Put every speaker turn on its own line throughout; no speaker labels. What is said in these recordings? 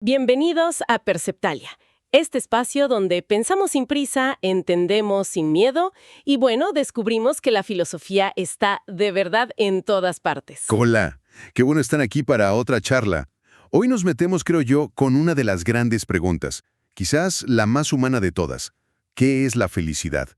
Bienvenidos a Perceptalia, este espacio donde pensamos sin prisa, entendemos sin miedo y bueno, descubrimos que la filosofía está de verdad en todas partes.
Hola, qué bueno están aquí para otra charla. Hoy nos metemos, creo yo, con una de las grandes preguntas, quizás la más humana de todas. ¿Qué es la felicidad?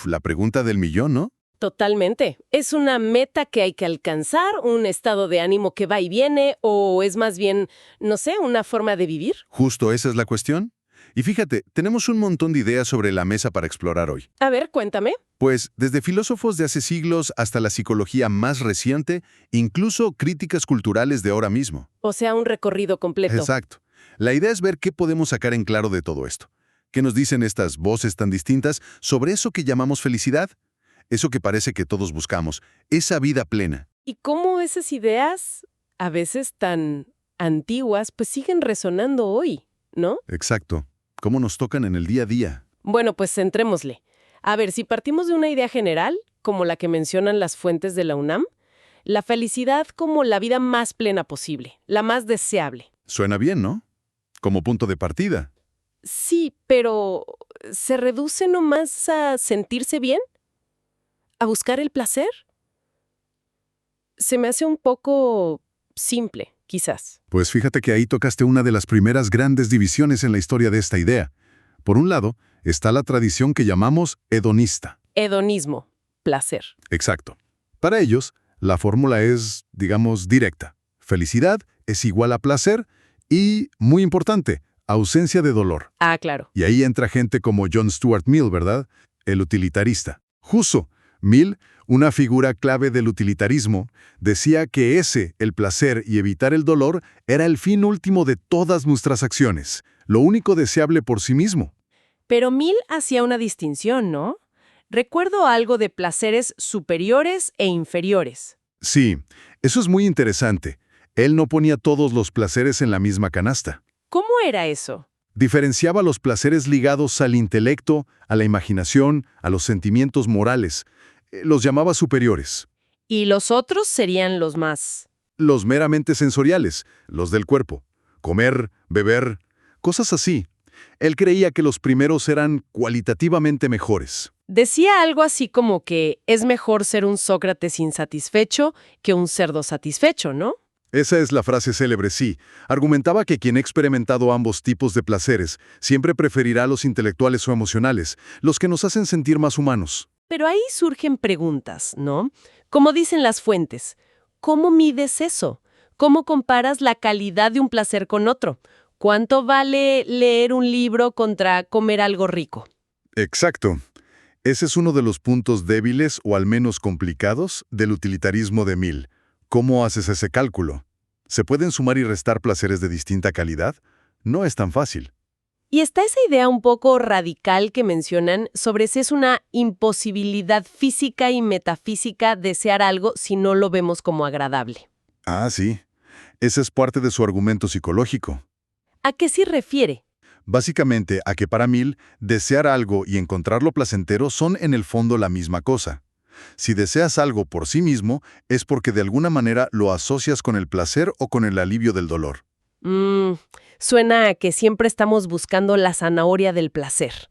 La pregunta del millón, ¿no?
Totalmente. ¿Es una meta que hay que alcanzar, un estado de ánimo que va y viene o es más bien, no sé, una forma de vivir?
Justo esa es la cuestión. Y fíjate, tenemos un montón de ideas sobre la mesa para explorar hoy.
A ver, cuéntame.
Pues desde filósofos de hace siglos hasta la psicología más reciente, incluso críticas culturales de ahora mismo.
O sea, un recorrido completo.
Exacto. La idea es ver qué podemos sacar en claro de todo esto. ¿Qué nos dicen estas voces tan distintas sobre eso que llamamos felicidad? Eso que parece que todos buscamos, esa vida plena.
Y cómo esas ideas, a veces tan antiguas, pues siguen resonando hoy, ¿no?
Exacto. ¿Cómo nos tocan en el día a día?
Bueno, pues centrémosle. A ver, si partimos de una idea general, como la que mencionan las fuentes de la UNAM, la felicidad como la vida más plena posible, la más deseable.
Suena bien, ¿no? Como punto de partida.
Sí, pero ¿se reduce nomás a sentirse bien? ¿A buscar el placer? Se me hace un poco simple, quizás.
Pues fíjate que ahí tocaste una de las primeras grandes divisiones en la historia de esta idea. Por un lado, está la tradición que llamamos hedonista.
Hedonismo, placer.
Exacto. Para ellos, la fórmula es, digamos, directa. Felicidad es igual a placer y, muy importante, ausencia de dolor.
Ah, claro.
Y ahí entra gente como John Stuart Mill, ¿verdad? El utilitarista. Justo, Mill, una figura clave del utilitarismo, decía que el placer y evitar el dolor, era el fin último de todas nuestras acciones, lo único deseable por sí mismo.
Pero Mill hacía una distinción, ¿no? Recuerdo algo de placeres superiores e inferiores.
Sí, eso es muy interesante. Él no ponía todos los placeres en la misma canasta.
¿Cómo era eso?
Diferenciaba los placeres ligados al intelecto, a la imaginación, a los sentimientos morales. Los llamaba superiores.
Y los otros serían los más.
Los meramente sensoriales, los del cuerpo. Comer, beber, cosas así. Él creía que los primeros eran cualitativamente mejores.
Decía algo así como que es mejor ser un Sócrates insatisfecho que un cerdo satisfecho, ¿no?
Esa es la frase célebre, sí. Argumentaba que quien ha experimentado ambos tipos de placeres siempre preferirá los intelectuales o emocionales, los que nos hacen sentir más humanos.
Pero ahí surgen preguntas, ¿no? Como dicen las fuentes, ¿cómo mides eso? ¿Cómo comparas la calidad de un placer con otro? ¿Cuánto vale leer un libro contra comer algo rico?
Exacto. Ese es uno de los puntos débiles o al menos complicados del utilitarismo de Mill. ¿Cómo haces ese cálculo? ¿Se pueden sumar y restar placeres de distinta calidad? No es tan fácil.
Y está esa idea un poco radical que mencionan sobre si es una imposibilidad física y metafísica desear algo si no lo vemos como agradable.
Ah, sí. Ese es parte de su argumento psicológico.
¿A qué se refiere?
Básicamente a que para Mill, desear algo y encontrarlo placentero son en el fondo la misma cosa. Si deseas algo por sí mismo, es porque de alguna manera lo asocias con el placer o con el alivio del dolor.
Suena a que siempre estamos buscando la zanahoria del placer.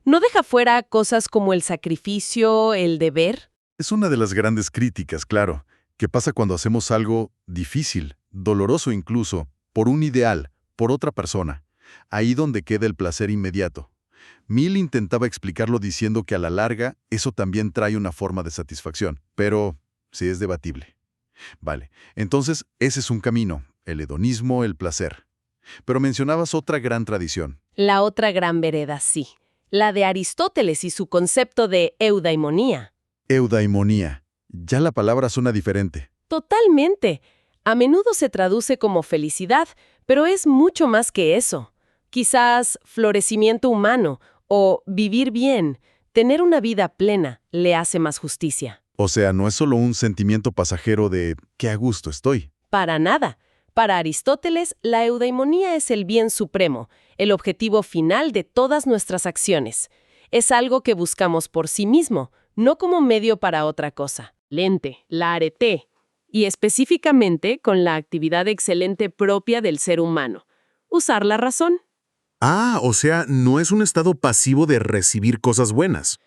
¿No deja fuera cosas como el sacrificio, el deber?
Es una de las grandes críticas, claro. ¿Qué pasa cuando hacemos algo difícil, doloroso incluso, por un ideal, por otra persona? Ahí donde queda el placer inmediato. Mill intentaba explicarlo diciendo que a la larga eso también trae una forma de satisfacción, pero sí es debatible. Vale, entonces ese es un camino, el hedonismo, el placer. Pero mencionabas otra gran tradición.
La otra gran vereda, sí. La de Aristóteles y su concepto de eudaimonía.
Eudaimonía. Ya la palabra suena diferente.
Totalmente. A menudo se traduce como felicidad, pero es mucho más que eso. Quizás florecimiento humano o vivir bien, tener una vida plena, le hace más justicia.
O sea, no es solo un sentimiento pasajero de qué a gusto estoy.
Para nada. Para Aristóteles, la eudaimonía es el bien supremo, el objetivo final de todas nuestras acciones. Es algo que buscamos por sí mismo, no como medio para otra cosa. Lente, la arete. Y específicamente con la actividad excelente propia del ser humano. usar la razón.
Ah, o sea, no es un estado pasivo de recibir cosas buenas.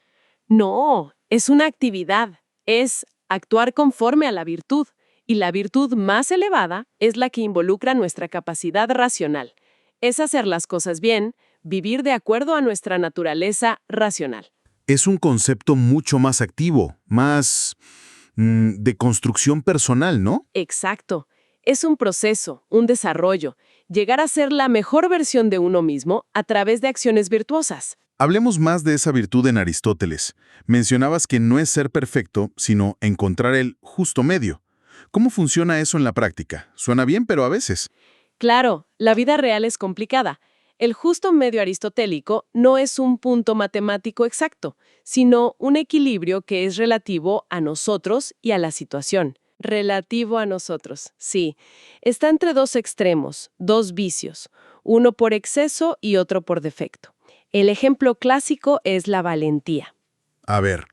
No, es una actividad, es actuar conforme a la virtud, y la virtud más elevada es la que involucra nuestra capacidad racional. Es hacer las cosas bien, vivir de acuerdo a nuestra naturaleza racional.
Es un concepto mucho más activo, más de construcción personal, ¿no?
Exacto. Es un proceso, un desarrollo, llegar a ser la mejor versión de uno mismo a través de acciones virtuosas.
Hablemos más de esa virtud en Aristóteles. Mencionabas que no es ser perfecto, sino encontrar el justo medio. ¿Cómo funciona eso en la práctica? Suena bien, pero a veces.
Claro, la vida real es complicada. El justo medio aristotélico no es un punto matemático exacto, sino un equilibrio que es relativo a nosotros y a la situación. Relativo a nosotros, sí. Está entre dos extremos, dos vicios, uno por exceso y otro por defecto. El ejemplo clásico es la valentía.
A ver,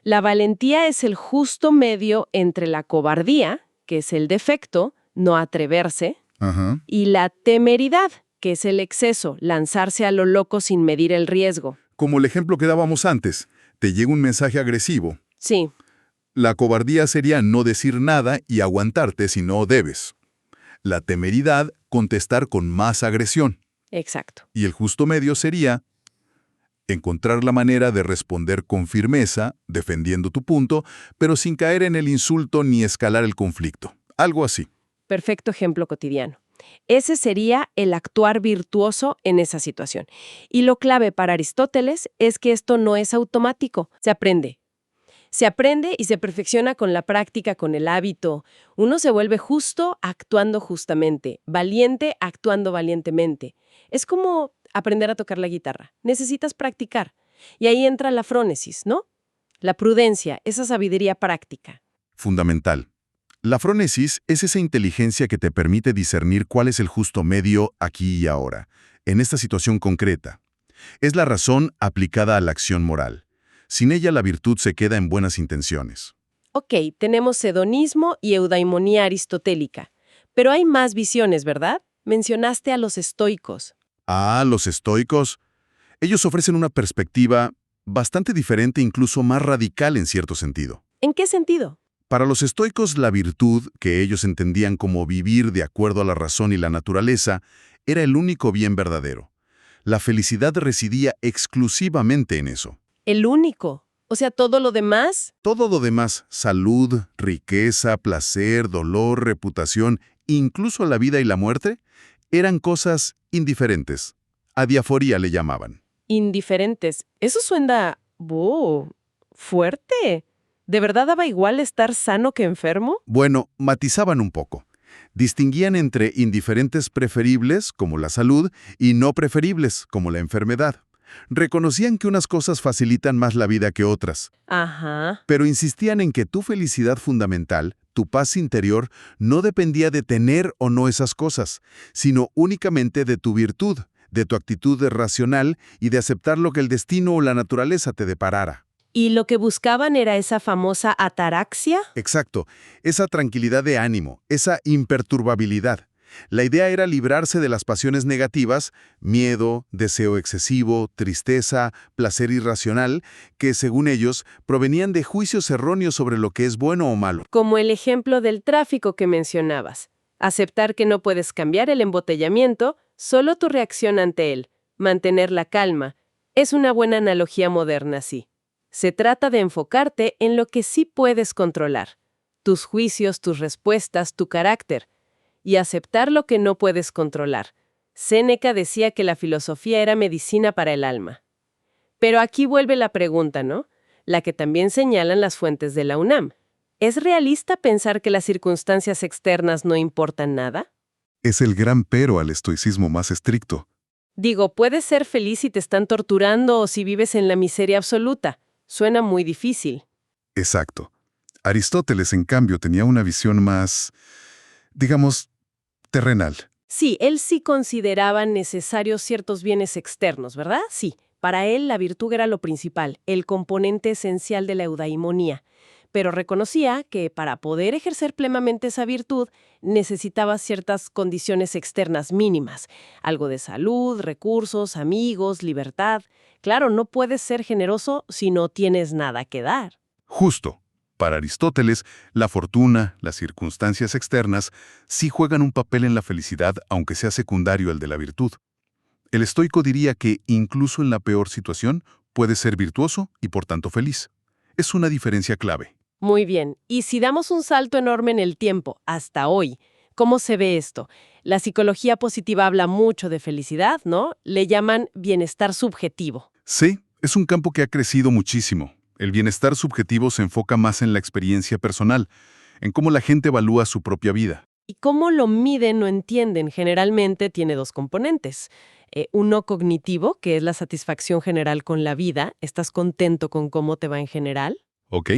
La valentía es el justo medio entre la cobardía, que es el defecto, no atreverse,
ajá.
y la temeridad, que es el exceso, lanzarse a lo loco sin medir el riesgo.
Como el ejemplo que dábamos antes, te llega un mensaje agresivo.
Sí,
La cobardía sería no decir nada y aguantarte si no debes. La temeridad, contestar con más agresión.
exacto.
Y el justo medio sería encontrar la manera de responder con firmeza, defendiendo tu punto, pero sin caer en el insulto ni escalar el conflicto. Algo así.
Perfecto ejemplo cotidiano. Ese sería el actuar virtuoso en esa situación. Y lo clave para Aristóteles es que esto no es automático, se aprende. Se aprende y se perfecciona con la práctica, con el hábito. Uno se vuelve justo actuando justamente, valiente actuando valientemente. Es como aprender a tocar la guitarra. Necesitas practicar. Y ahí entra la frónesis, ¿no? La prudencia, esa sabiduría práctica.
Fundamental. La frónesis es esa inteligencia que te permite discernir cuál es el justo medio aquí y ahora, en esta situación concreta. Es la razón aplicada a la acción moral. Sin ella la virtud se queda en buenas intenciones.
Ok, tenemos hedonismo y eudaimonía aristotélica. Pero hay más visiones, ¿verdad? Mencionaste a los estoicos.
Ah, los estoicos. Ellos ofrecen una perspectiva bastante diferente, incluso más radical en cierto sentido.
¿En qué sentido?
Para los estoicos, la virtud, que ellos entendían como vivir de acuerdo a la razón y la naturaleza, era el único bien verdadero. La felicidad residía exclusivamente en eso.
El único. O sea, todo lo demás.
Todo lo demás, salud, riqueza, placer, dolor, reputación, incluso la vida y la muerte, eran cosas indiferentes. Adiaforía le llamaban.
Indiferentes. Eso suena... fuerte. ¿De verdad daba igual estar sano que enfermo?
Bueno, matizaban un poco. Distinguían entre indiferentes preferibles, como la salud, y no preferibles, como la enfermedad. Reconocían que unas cosas facilitan más la vida que otras,
Ajá.
pero insistían en que tu felicidad fundamental, tu paz interior, no dependía de tener o no esas cosas, sino únicamente de tu virtud, de tu actitud racional y de aceptar lo que el destino o la naturaleza te deparara.
¿Y lo que buscaban era esa famosa ataraxia?
Exacto, esa tranquilidad de ánimo, esa imperturbabilidad. La idea era librarse de las pasiones negativas, miedo, deseo excesivo, tristeza, placer irracional, que, según ellos, provenían de juicios erróneos sobre lo que es bueno o malo.
Como el ejemplo del tráfico que mencionabas. Aceptar que no puedes cambiar el embotellamiento, solo tu reacción ante él. Mantener la calma. Es una buena analogía moderna, sí. Se trata de enfocarte en lo que sí puedes controlar. Tus juicios, tus respuestas, tu carácter. Y aceptar lo que no puedes controlar. Séneca decía que la filosofía era medicina para el alma. Pero aquí vuelve la pregunta, ¿no? La que también señalan las fuentes de la UNAM. ¿Es realista pensar que las circunstancias externas no importan nada?
Es el gran pero al estoicismo más estricto.
Digo, puedes ser feliz si te están torturando o si vives en la miseria absoluta. Suena muy difícil.
Exacto. Aristóteles, en cambio, tenía una visión más, digamos, terrenal.
Sí, él sí consideraba necesarios ciertos bienes externos, ¿verdad? Sí. Para él la virtud era lo principal, el componente esencial de la eudaimonía. pero reconocía que para poder ejercer plenamente esa virtud necesitaba ciertas condiciones externas mínimas, algo de salud, recursos, amigos, libertad. Claro, no puedes ser generoso si no tienes nada que dar.
Justo. Para Aristóteles, la fortuna, las circunstancias externas, sí juegan un papel en la felicidad, aunque sea secundario al de la virtud. El estoico diría que, incluso en la peor situación, puedes ser virtuoso y por tanto feliz. Es una diferencia clave.
Muy bien, y si damos un salto enorme en el tiempo, hasta hoy, ¿cómo se ve esto? La psicología positiva habla mucho de felicidad, ¿no? Le llaman bienestar subjetivo.
Sí, es un campo que ha crecido muchísimo. El bienestar subjetivo se enfoca más en la experiencia personal, en cómo la gente evalúa su propia vida.
Y cómo lo miden o entienden generalmente tiene dos componentes. Uno cognitivo, que es la satisfacción general con la vida. ¿Estás contento con cómo te va en general?
¿Ok?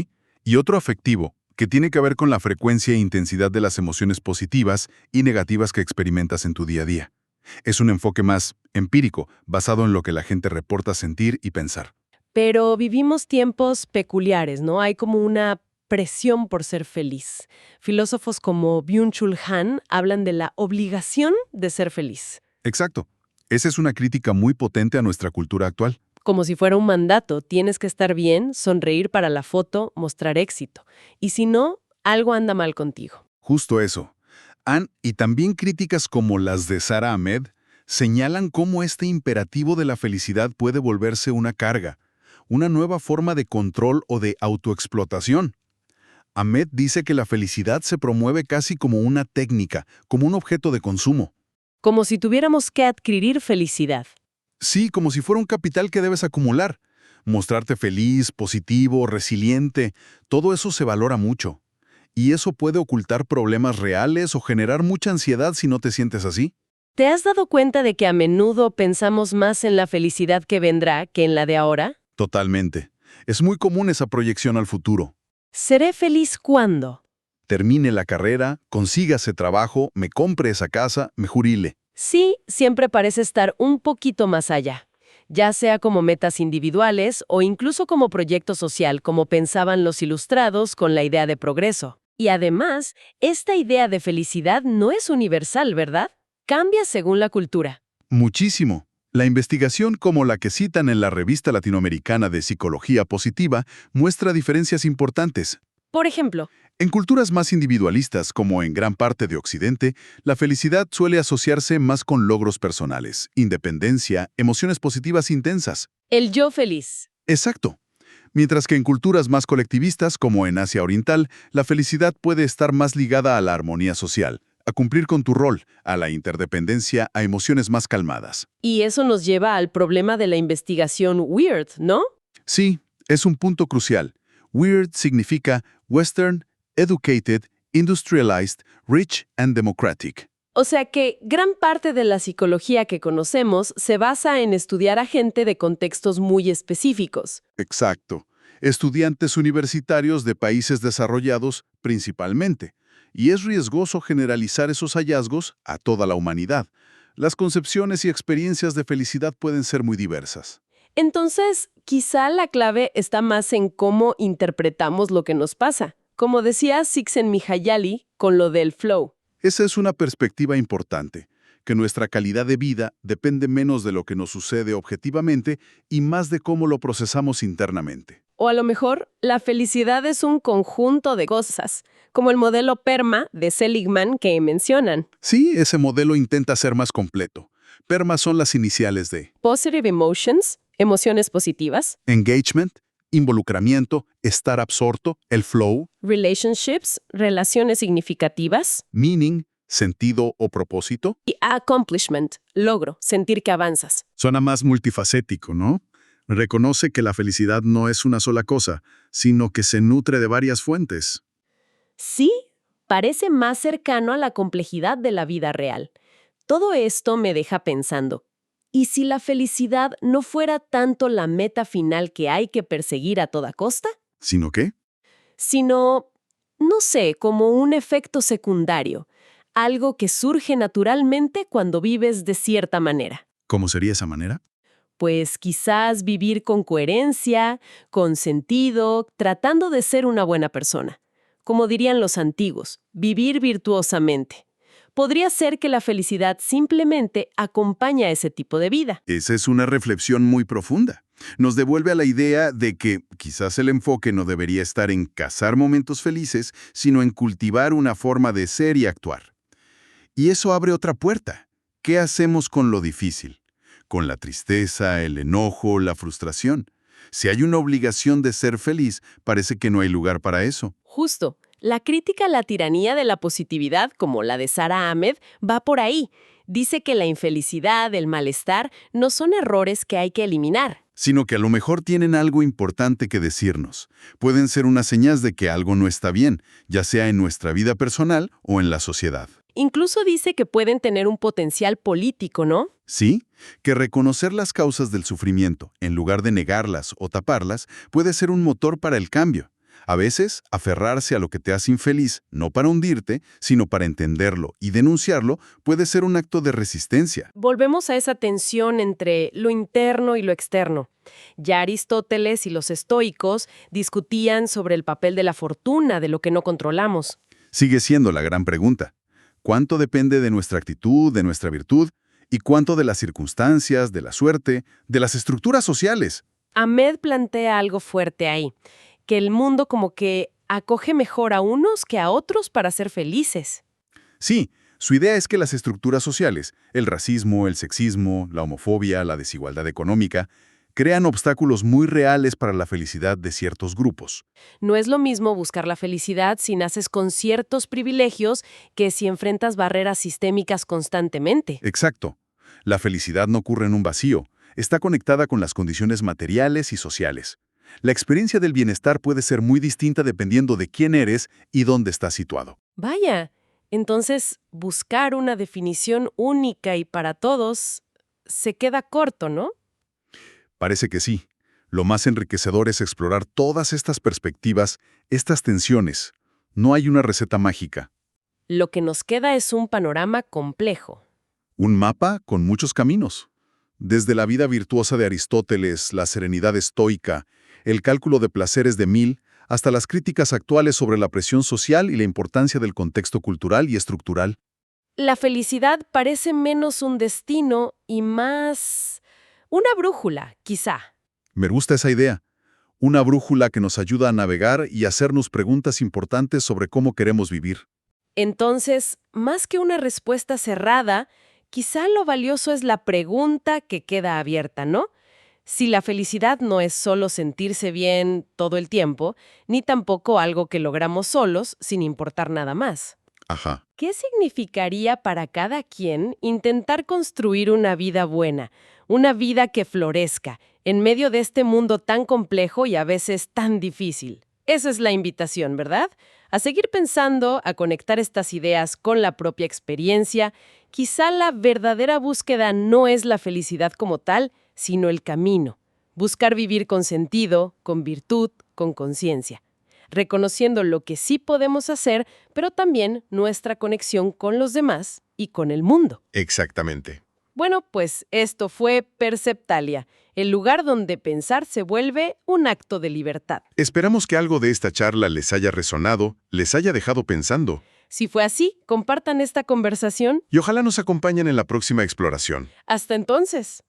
Y otro afectivo, que tiene que ver con la frecuencia e intensidad de las emociones positivas y negativas que experimentas en tu día a día. Es un enfoque más empírico, basado en lo que la gente reporta sentir y pensar.
Pero vivimos tiempos peculiares, ¿no? Hay como una presión por ser feliz. Filósofos como Byung-Chul Han hablan de la obligación de ser feliz.
Exacto. Esa es una crítica muy potente a nuestra cultura actual.
Como si fuera un mandato, tienes que estar bien, sonreír para la foto, mostrar éxito. Y si no, algo anda mal contigo.
Justo eso. Y también críticas como las de Sara Ahmed señalan cómo este imperativo de la felicidad puede volverse una carga, una nueva forma de control o de autoexplotación. Ahmed dice que la felicidad se promueve casi como una técnica, como un objeto de consumo.
Como si tuviéramos que adquirir felicidad.
Sí, como si fuera un capital que debes acumular. Mostrarte feliz, positivo, resiliente, todo eso se valora mucho. Y eso puede ocultar problemas reales o generar mucha ansiedad si no te sientes así.
¿Te has dado cuenta de que a menudo pensamos más en la felicidad que vendrá que en la de ahora?
Totalmente. Es muy común esa proyección al futuro.
¿Seré feliz cuándo?
Termine la carrera, consiga ese trabajo, me compre esa casa, me jubile.
Sí, siempre parece estar un poquito más allá, ya sea como metas individuales o incluso como proyecto social, como pensaban los ilustrados con la idea de progreso. Y además, esta idea de felicidad no es universal, ¿verdad? Cambia según la cultura.
Muchísimo. La investigación como la que citan en la Revista Latinoamericana de Psicología Positiva muestra diferencias importantes.
Por ejemplo,
En culturas más individualistas, como en gran parte de Occidente, la felicidad suele asociarse más con logros personales, independencia, emociones positivas intensas.
el yo feliz.
Exacto. Mientras que en culturas más colectivistas, como en Asia Oriental, la felicidad puede estar más ligada a la armonía social, a cumplir con tu rol, a la interdependencia, a emociones más calmadas.
Y eso nos lleva al problema de la investigación weird, ¿no?
Sí, es un punto crucial. Weird significa Western, Educated, Industrialized, Rich and Democratic.
O sea que gran parte de la psicología que conocemos se basa en estudiar a gente de contextos muy específicos.
Exacto. Estudiantes universitarios de países desarrollados principalmente. Y es riesgoso generalizar esos hallazgos a toda la humanidad. Las concepciones y experiencias de felicidad pueden ser muy diversas.
Entonces, quizá la clave está más en cómo interpretamos lo que nos pasa. Como decía Csikszentmihalyi con lo del flow.
Esa es una perspectiva importante, que nuestra calidad de vida depende menos de lo que nos sucede objetivamente y más de cómo lo procesamos internamente.
O a lo mejor, la felicidad es un conjunto de cosas, como el modelo PERMA de Seligman que mencionan.
Sí, ese modelo intenta ser más completo. PERMA son las iniciales de
Positive emotions, emociones positivas.
engagement, involucramiento, estar absorto, el flow,
Relationships, relaciones significativas.
meaning, sentido o propósito.
Y accomplishment, logro, sentir que avanzas.
Suena más multifacético, ¿no? Reconoce que la felicidad no es una sola cosa, sino que se nutre de varias fuentes.
Sí, parece más cercano a la complejidad de la vida real. Todo esto me deja pensando, ¿y si la felicidad no fuera tanto la meta final que hay que perseguir a toda costa?
¿Sino qué?
Sino, no sé, como un efecto secundario, algo que surge naturalmente cuando vives de cierta manera.
¿Cómo sería esa manera?
Pues quizás vivir con coherencia, con sentido, tratando de ser una buena persona. Como dirían los antiguos, vivir virtuosamente. Podría ser que la felicidad simplemente acompaña ese tipo de vida.
Esa es una reflexión muy profunda. Nos devuelve a la idea de que quizás el enfoque no debería estar en cazar momentos felices, sino en cultivar una forma de ser y actuar. Y eso abre otra puerta. ¿Qué hacemos con lo difícil? Con la tristeza, el enojo, la frustración. Si hay una obligación de ser feliz, parece que no hay lugar para eso.
Justo. La crítica a la tiranía de la positividad, como la de Sara Ahmed, va por ahí. Dice que la infelicidad, el malestar, no son errores que hay que eliminar.
Sino que a lo mejor tienen algo importante que decirnos. Pueden ser una señal de que algo no está bien, ya sea en nuestra vida personal o en la sociedad.
Incluso dice que pueden tener un potencial político, ¿no?
Sí, que reconocer las causas del sufrimiento, en lugar de negarlas o taparlas, puede ser un motor para el cambio. A veces, aferrarse a lo que te hace infeliz, no para hundirte, sino para entenderlo y denunciarlo, puede ser un acto de resistencia.
Volvemos a esa tensión entre lo interno y lo externo. Ya Aristóteles y los estoicos discutían sobre el papel de la fortuna, de lo que no controlamos.
Sigue siendo la gran pregunta. ¿Cuánto depende de nuestra actitud, de nuestra virtud? ¿Y cuánto de las circunstancias, de la suerte, de las estructuras sociales?
Ahmed plantea algo fuerte ahí, que el mundo como que acoge mejor a unos que a otros para ser felices.
Sí, su idea es que las estructuras sociales, el racismo, el sexismo, la homofobia, la desigualdad económica, crean obstáculos muy reales para la felicidad de ciertos grupos.
No es lo mismo buscar la felicidad si naces con ciertos privilegios que si enfrentas barreras sistémicas constantemente.
Exacto. La felicidad no ocurre en un vacío, está conectada con las condiciones materiales y sociales. La experiencia del bienestar puede ser muy distinta dependiendo de quién eres y dónde estás situado.
Vaya, entonces buscar una definición única y para todos se queda corto, ¿no?
Parece que sí. Lo más enriquecedor es explorar todas estas perspectivas, estas tensiones. No hay una receta mágica.
Lo que nos queda es un panorama complejo.
Un mapa con muchos caminos. Desde la vida virtuosa de Aristóteles, la serenidad estoica, el cálculo de placeres de Mill, hasta las críticas actuales sobre la presión social y la importancia del contexto cultural y estructural.
La felicidad parece menos un destino y más una brújula, quizá.
Me gusta esa idea. Una brújula que nos ayuda a navegar y hacernos preguntas importantes sobre cómo queremos vivir.
Entonces, más que una respuesta cerrada, quizá lo valioso es la pregunta que queda abierta, ¿no? Si la felicidad no es solo sentirse bien todo el tiempo, ni tampoco algo que logramos solos sin importar nada más.
Ajá.
¿Qué significaría para cada quien intentar construir una vida buena, una vida que florezca, en medio de este mundo tan complejo y a veces tan difícil? Esa es la invitación, ¿verdad? A seguir pensando, a conectar estas ideas con la propia experiencia. Quizá la verdadera búsqueda no es la felicidad como tal, sino el camino. Buscar vivir con sentido, con virtud, con conciencia. Reconociendo lo que sí podemos hacer, pero también nuestra conexión con los demás y con el mundo.
Exactamente.
Bueno, pues esto fue Perceptalia, el lugar donde pensar se vuelve un acto de libertad.
Esperamos que algo de esta charla les haya resonado, les haya dejado pensando.
Si fue así, compartan esta conversación.
Y ojalá nos acompañen en la próxima exploración.
Hasta entonces.